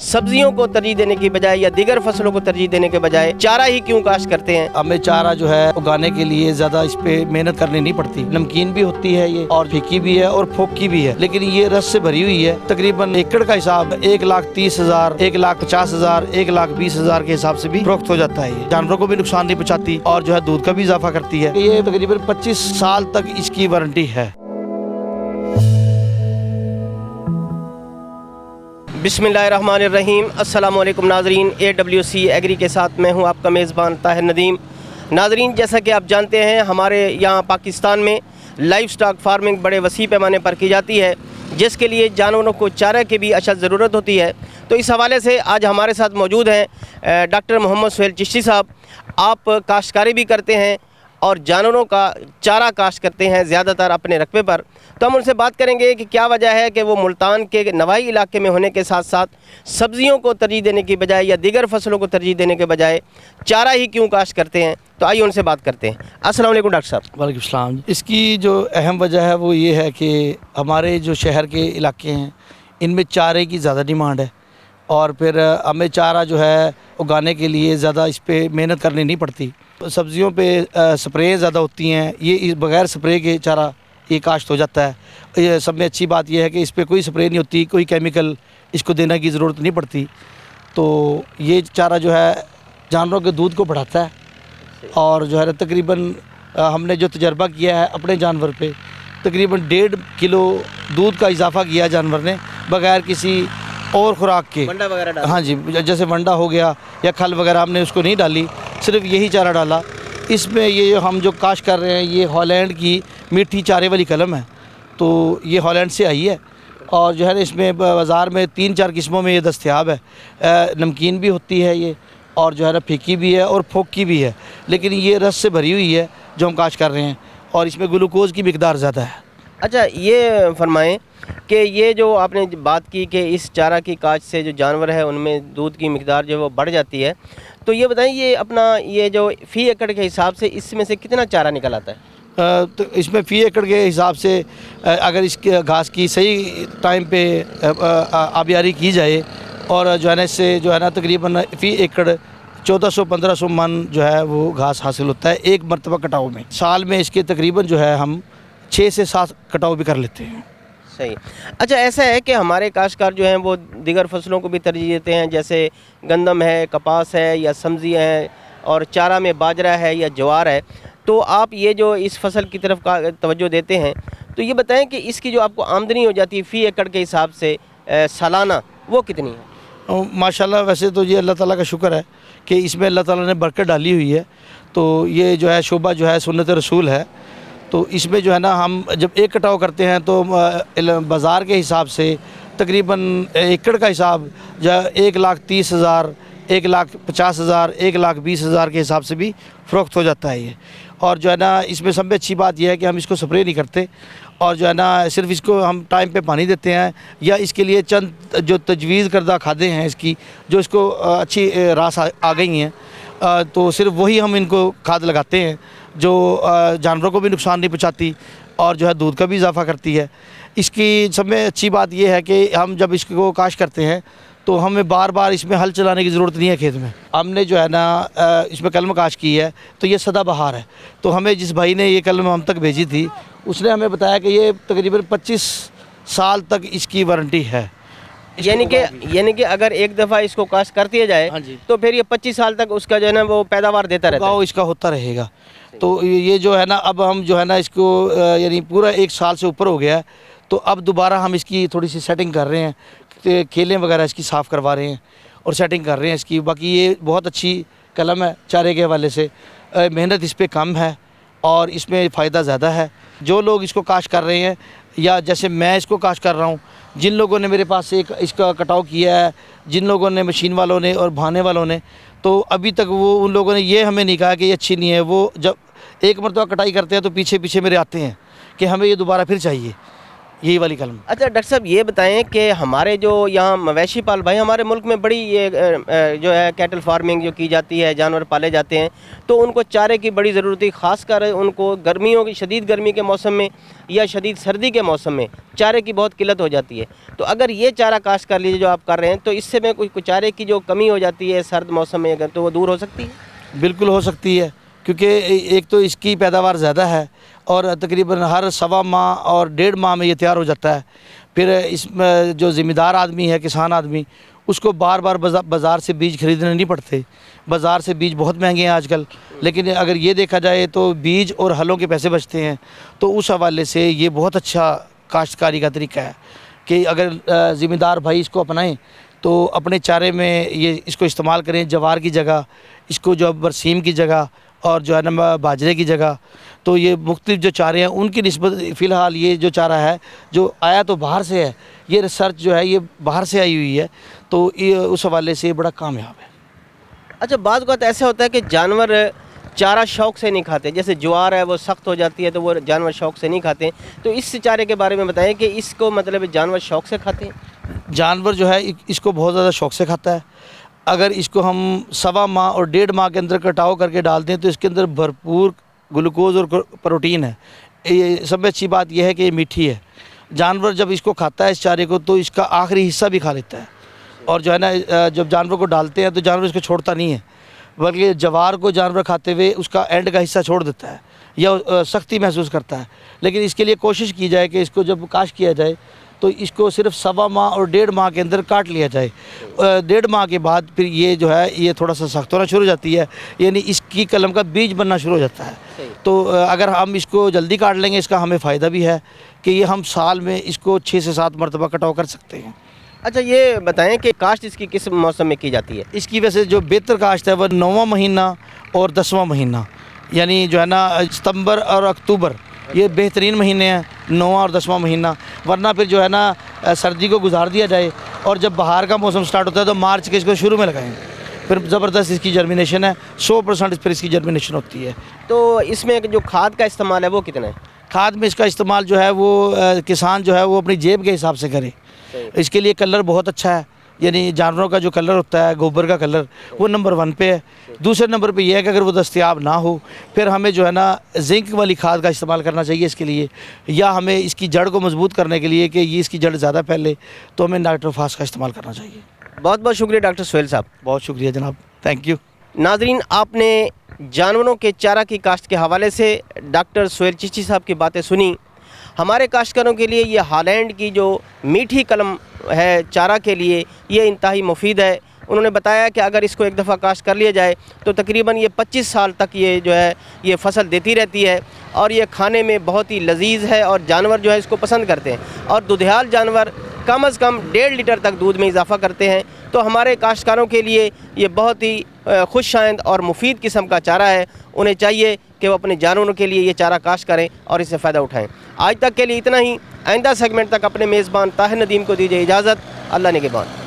सब्जियों को तरजीह देने की बजाय या दीगर फसलों को तरजीह देने के बजाय चारा ही क्यों काश्त करते हैं? हमें चारा जो है उगाने के लिए ज्यादा इस पे मेहनत करनी नहीं पड़ती। नमकीन भी होती है ये, और फीकी भी है और फोकी भी है, लेकिन ये रस से भरी हुई है। तकरीबन एकड़ का हिसाब 1,30,000, 1,50,000, 1,20,000 के हिसाब से भी फरोख्त हो जाता है। ये जानवरों को भी नुकसान नहीं पहुंचाती और जो है दूध का भी इजाफा करती है। ये तकरीबन 25 साल तक इसकी वारंटी है। बिस्मिल्लाहिर्रहमानिर्रहीम। अस्सलाम वालेकुम नाज़रीन, AWC एग्री के साथ मैं हूं आपका मेज़बान ताहिर नदीम। नाज़रीन, जैसा कि आप जानते हैं, हमारे यहाँ पाकिस्तान में लाइव स्टॉक फार्मिंग बड़े वसी पैमाने पर की जाती है, जिसके लिए जानवरों को चारे की भी अशद ज़रूरत होती है। तो इस हवाले से आज हमारे साथ मौजूद हैं डॉक्टर मोहम्मद सुहेल चिश्ती साहब। आप काश्तकारी भी करते हैं और जानवरों का चारा काश्त करते हैं ज़्यादातर अपने रकबे पर। तो हम उनसे बात करेंगे कि क्या वजह है कि वो मुल्तान के नवाही इलाके में होने के साथ साथ सब्जियों को तरजीह देने की बजाय या दीगर फसलों को तरजीह देने के बजाय चारा ही क्यों काश्त करते हैं। तो आइए उनसे बात करते हैं। अस्सलाम वालेकुम डॉक्टर साहब। वालेकुम सलाम। इसकी जो अहम वजह है वो ये है कि हमारे जो शहर के इलाके हैं इनमें चारे की ज़्यादा डिमांड है, और फिर हमें चारा जो है उगाने के लिए ज़्यादा इस पर मेहनत करनी नहीं पड़ती। सब्जियों पे स्प्रे ज़्यादा होती हैं, ये बग़ैर स्प्रे के चारा ये काश्त हो जाता है। ये सब में अच्छी बात यह है कि इस पर कोई स्प्रे नहीं होती, कोई केमिकल इसको देने की ज़रूरत नहीं पड़ती। तो ये चारा जो है जानवरों के दूध को बढ़ाता है, और जो है तकरीबन हमने जो तजर्बा किया है अपने जानवर पे, तकरीबन 1.5 किलो दूध का इजाफा किया जानवर ने बग़ैर किसी और खुराक के। वंडा वगैरह डाला? हाँ जी, जैसे वंडा हो गया या खल वगैरह हमने उसको नहीं डाली, सिर्फ यही चारा डाला। इसमें ये हम जो काश्त कर रहे हैं ये हॉलैंड की मीठी चारे वाली कलम है, तो ये हॉलैंड से आई है, और जो है ना इसमें बाज़ार में 3-4 किस्मों में ये दस्तयाब है। नमकीन भी होती है ये, और जो है ना फीकी भी है और फोकी भी है, लेकिन ये रस से भरी हुई है जो हम काश्त कर रहे हैं, और इसमें ग्लूकोज़ की मिकदार ज़्यादा है। अच्छा, ये फरमाएं कि ये जो आपने बात की कि इस चारा की काश्त से जो जानवर है उनमें दूध की मिकदार जो है वो बढ़ जाती है, तो ये बताएं ये अपना ये जो फ़ी एकड़ के हिसाब से इसमें से कितना चारा निकल आता है? तो इसमें फ़ी एकड़ के हिसाब से अगर इसके घास की सही टाइम पे आबियारी की जाए, और जो है ना इससे जो है ना तकरीबन फ़ी एकड़ 1400-1500 मन जो है वो घास हासिल होता है एक मरतबा कटाव में। साल में इसके तकरीबन जो है हम 6 से 7 कटाव भी कर लेते हैं। सही। अच्छा, ऐसा है कि हमारे काश्तकार जो हैं वो दीगर फसलों को भी तरजीह देते हैं, जैसे गंदम है, कपास है या सब्ज़ियाँ हैं, और चारा में बाजरा है या ज्वार है। तो आप ये जो इस फसल की तरफ का तवज्जो देते हैं, तो ये बताएं कि इसकी जो आपको आमदनी हो जाती है फ़ी एकड़ के हिसाब से सालाना, वो कितनी है? माशाल्लाह, वैसे तो ये अल्लाह ताला का शुक्र है कि इसमें अल्लाह ताला ने बरकत डाली हुई है। तो ये जो है शोबा जो है सुन्नत रसूल है। तो इसमें जो है ना हम जब एक कटाव करते हैं तो बाज़ार के हिसाब से तकरीबन एकड़ का हिसाब जो 1,30,000, 1,50,000, 1,20,000 के हिसाब से भी फ़रोख्त हो जाता है ये। और जो है ना इसमें सब में अच्छी बात यह है कि हम इसको स्प्रे नहीं करते, और जो है ना सिर्फ इसको हम टाइम पे पानी देते हैं, या इसके लिए चंद जो तजवीज़ करदा खादें हैं इसकी जो इसको अच्छी रास आ गई हैं, तो सिर्फ वही हम इनको खाद लगाते हैं जो जानवरों को भी नुकसान नहीं पहुंचाती और जो है दूध का भी इजाफा करती है। इसकी सब में अच्छी बात यह है कि हम जब इसको काश्त करते हैं तो हमें बार बार इसमें हल चलाने की ज़रूरत नहीं है खेत में। हमने जो है ना इसमें कलम काश्त की है, तो ये सदाबहार है। तो हमें जिस भाई ने ये कलम हम तक भेजी थी उसने हमें बताया कि ये तकरीबन 25 साल तक इसकी वारंटी है। यानी कि अगर एक दफ़ा इसको काश्त कर दिया जाए, हाँ जी, तो फिर ये 25 साल तक उसका जो है ना वो पैदावार देता रहता है, इसका होता रहेगा। तो ये जो है ना अब हम जो है ना इसको यानी पूरा 1 साल से ऊपर हो गया है, तो अब दोबारा हम इसकी थोड़ी सी सेटिंग कर रहे हैं, खेलें वगैरह इसकी साफ़ करवा रहे हैं और सेटिंग कर रहे हैं इसकी। बाकी ये बहुत अच्छी कलम है चारे के हवाले से। मेहनत इस पर कम है और इसमें फ़ायदा ज़्यादा है। जो लोग इसको काश्त कर रहे हैं, या जैसे मैं इसको काश्त कर रहा हूँ, जिन लोगों ने मेरे पास से इसका कटाव किया है, जिन लोगों ने मशीन वालों ने और भाने वालों ने, तो अभी तक वो उन लोगों ने ये हमें नहीं कहा कि ये अच्छी नहीं है। वो जब एक मरतबा कटाई करते हैं तो पीछे पीछे मेरे आते हैं कि हमें ये दोबारा फिर चाहिए। यही वाली कलम। अच्छा डॉक्टर साहब ये बताएं कि हमारे जो यहाँ मवेशी पाल भाई हमारे मुल्क में बड़ी ये जो है कैटल फार्मिंग जो की जाती है, जानवर पाले जाते हैं, तो उनको चारे की बड़ी ज़रूरत है, ख़ासकर उनको गर्मियों की शदीद गर्मी के मौसम में या शदीद सर्दी के मौसम में चारे की बहुत किल्लत हो जाती है। तो अगर ये चारा काश्त कर लीजिए जो आप कर रहे हैं, तो इससे में कुछ चारे की जो कमी हो जाती है सर्द मौसम में अगर, तो वो दूर हो सकती है? बिल्कुल हो सकती है, क्योंकि एक तो इसकी पैदावार ज़्यादा है और तकरीबन हर सवा माह और 1.5 माह में ये तैयार हो जाता है। फिर इसमें जो ज़िम्मेदार आदमी है, किसान आदमी, उसको बार बार बाज़ार से बीज खरीदने नहीं पड़ते। बाज़ार से बीज बहुत महंगे हैं आजकल, लेकिन अगर ये देखा जाए तो बीज और हलों के पैसे बचते हैं। तो उस हवाले से ये बहुत अच्छा काश्तकारी का तरीका है कि अगर ज़िम्मेदार भाई इसको अपनाएं तो अपने चारे में ये इसको इस्तेमाल करें, जवार की जगह इसको, जो बरसीम की जगह और जो है ना बाजरे की जगह। तो ये मुख्तलिफ जो चारे हैं उनकी निस्बत फ़िलहाल ये जो चारा है जो आया तो बाहर से है, ये रिसर्च जो है ये बाहर से आई हुई है, तो ये उस हवाले से बड़ा कामयाब है। अच्छा बाज़ वक़्त ऐसा होता है कि जानवर चारा शौक़ से नहीं खाते, जैसे ज्वार है वो सख्त हो जाती है तो वो जानवर शौक़ से नहीं खाते, तो इस चारे के बारे में बताएं कि इसको मतलब जानवर शौक़ से खाते हैं? जानवर जो है इसको बहुत ज़्यादा शौक़ से खाता है। अगर इसको हम सवा माह और 1.5 माह के अंदर कटाव करके डालते हैं तो इसके अंदर भरपूर ग्लूकोज और प्रोटीन है। ये सबसे अच्छी बात यह है कि ये मीठी है। जानवर जब इसको खाता है इस चारे को तो इसका आखिरी हिस्सा भी खा लेता है, और जो है ना जब जानवर को डालते हैं तो जानवर इसको छोड़ता नहीं है, बल्कि जवार को जानवर खाते हुए उसका एंड का हिस्सा छोड़ देता है या सख्ती महसूस करता है। लेकिन इसके लिए कोशिश की जाए कि इसको जब काश्त किया जाए तो इसको सिर्फ सवा माह और 1.5 माह के अंदर काट लिया जाए। 1.5 माह के बाद फिर ये जो है ये थोड़ा सा सख्त होना शुरू हो जाती है, यानी इसकी कलम का बीज बनना शुरू हो जाता है। तो अगर हम इसको जल्दी काट लेंगे इसका हमें फ़ायदा भी है कि ये हम साल में इसको 6 से 7 मरतबा कटाव कर सकते हैं। अच्छा ये बताएं कि काश्त इसकी किस मौसम में की जाती है? इसकी वैसे जो बेहतर काश्त है वह 9वां महीना और 10वां महीना, यानी जो है ना सितंबर और अक्टूबर, ये बेहतरीन महीने हैं 9वां और 10वां महीना। वरना फिर जो है ना सर्दी को गुजार दिया जाए और जब बाहर का मौसम स्टार्ट होता है तो मार्च के इसको शुरू में लगाएं, फिर ज़बरदस्त इसकी जर्मिनेशन है, 100% इस पर इसकी जर्मिनेशन होती है। तो इसमें जो खाद का इस्तेमाल है वो कितना है? खाद में इसका इस्तेमाल जो है वो किसान जो है वो अपनी जेब के हिसाब से करे। इसके लिए कलर बहुत अच्छा है, यानी जानवरों का जो कलर होता है गोबर का कलर वो नंबर 1 पे है। दूसरे नंबर पे ये है कि अगर वो दस्तयाब ना हो फिर हमें जो है ना जिंक वाली खाद का इस्तेमाल करना चाहिए इसके लिए, या हमें इसकी जड़ को मजबूत करने के लिए कि ये इसकी जड़ ज़्यादा फैले तो हमें नाइट्रोफास का इस्तेमाल करना चाहिए। बहुत बहुत शुक्रिया डॉक्टर सोहेल साहब। बहुत शुक्रिया जनाब, थैंक यू। नाजरीन आपने जानवरों के चारा की काश्त के हवाले से डॉक्टर सोहेल चिश्ती साहब की बातें सुनी। हमारे काश्तकारों के लिए ये हॉलैंड की जो मीठी कलम है चारा के लिए ये इंतहाई मुफीद है। उन्होंने बताया कि अगर इसको एक दफ़ा काश्त कर लिया जाए तो तकरीबन ये 25 साल तक ये जो है ये फसल देती रहती है और ये खाने में बहुत ही लजीज है और जानवर जो है इसको पसंद करते हैं और दुधियाल जानवर कम अज़ कम 1.5 लीटर तक दूध में इजाफ़ा करते हैं। तो हमारे काश्तकारों के लिए ये बहुत ही खुशआइंद और मुफीद किस्म का चारा है। उन्हें चाहिए कि वो अपने जानवरों के लिए ये चारा काश्त करें और इससे फ़ायदा उठाएं। आज तक के लिए इतना ही। आइंदा सेगमेंट तक अपने मेज़बान ताहिर नदीम को दीजिए इजाज़त। अल्लाह निगहबान।